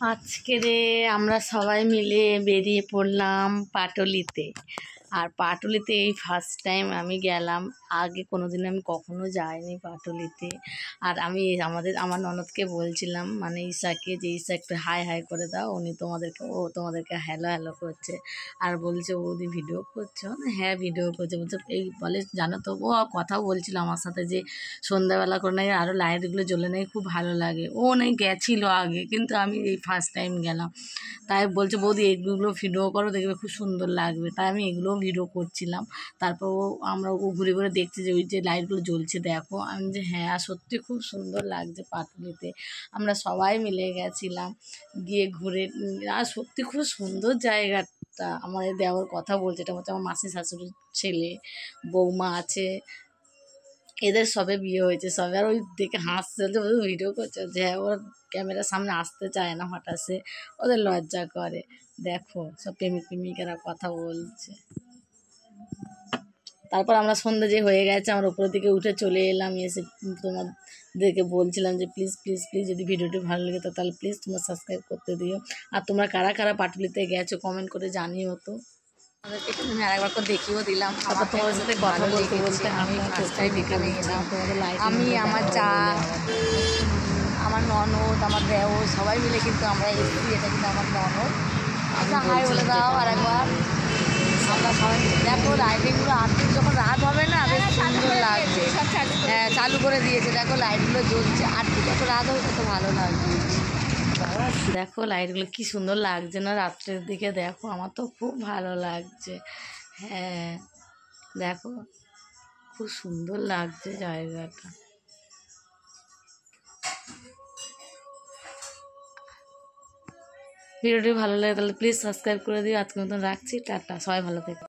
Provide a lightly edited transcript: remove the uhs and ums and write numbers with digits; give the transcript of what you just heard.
আজকে আমরা সবাই মিলে বেরিয়ে পড়লাম পাটুলিতে। আর পাটুলিতে এই ফার্স্ট টাইম আমি গেলাম। আগে কোনোদিন আমি কখনো যাইনি পাটুলিতে। আর আমি আমার ননদকে বলছিলাম, মানে ঈশাকে, যে ঈশা একটু হাই হাই করে দাও, তোমাদেরকে হ্যালো হ্যালো করছে। আর বলছে, বৌদি ভিডিও করছো? হ্যাঁ ভিডিও করছে। বলছে এই বলে, জানো তো, ও কথাও বলছিল আমার সাথে যে সন্ধ্যাবেলা করে নাকি আরও লাইটগুলো জ্বলে নাকি খুব ভালো লাগে। ও নাকি গেছিলো আগে, কিন্তু আমি এই ফার্স্ট টাইম গেলাম। তাই বলছে, বৌদি এইগুলো ভিডিও করো, দেখবে খুব সুন্দর লাগবে। তাই আমি এগুলোও ভিডিও করছিলাম। তারপর ও ঘুরে ঘুরে দেখছে যে ওই যে লাইটগুলো জ্বলছে, দেখো। আমি যে হ্যাঁ, সত্যি খুব সুন্দর লাগছে পাটুলিতে। আমরা সবাই মিলে গেছিলাম, গিয়ে ঘুরে। আর সত্যি খুব সুন্দর জায়গাটা। আমার দেওয়ার কথা বলছে, এটা হচ্ছে আমার মাসি শাশুড়ির ছেলে, বৌমা আছে, এদের সবে বিয়ে হয়েছে সবে। আর ওই দেখে হাসছে, ভিডিও করছে, যে ওর ক্যামেরার সামনে আসতে চায় না, হঠাৎ সে ওদের লজ্জা করে। দেখো সব প্রেমিক প্রেমিকারা কথা বলছে। তারপর আমরা সন্ধ্যে যে হয়ে গেছে, আমরা উপরের দিকে উঠে চলে এলাম। এসে তোমাদেরকে বলছিলাম যে প্লিজ প্লিজ প্লিজ, যদি ভিডিওটি ভালো লেগে তো তাহলে প্লিজ তোমরা সাবস্ক্রাইব করতে দিও। আর তোমরা কারা কারা পাটুলিতে গেছো কমেন্ট করে জানিও তো। আমাদেরকে একটু আমি আরেকবার করে দেখিয়েও দিলাম। তারপর তোমাদের সাথে কথা বলতে বলতে আমি ফার্স্ট টাইম এখানে এলাম। আমি, আমার চা, আমার ননদ, আমার দেওর, সবাই মিলে কিন্তু আমরা এসেছি। এটা কিন্তু আমার ননদ। আচ্ছা হাই বলে দাও আরেকবার। আমরা সবাই দেখো লাইটিংগুলো, আজকে যখন রাত হবে না, বেশ সুন্দর লাগছে। হ্যাঁ, চালু করে দিয়েছে, দেখো লাইটগুলো জ্বলছে। আর যত রাত হবে তত ভালো লাগছে। দেখো লাইটগুলো কি সুন্দর লাগছে না রাত্রের দিকে। দেখো আমার তো খুব ভালো লাগছে। হ্যাঁ দেখো, খুব সুন্দর লাগছে জায়গাটা। ভিডিওটি ভালো লাগে তাহলে প্লিজ সাবস্ক্রাইব করে দিও। আজকের মতন রাখছি, টাটা, সবাই ভালো থেকো।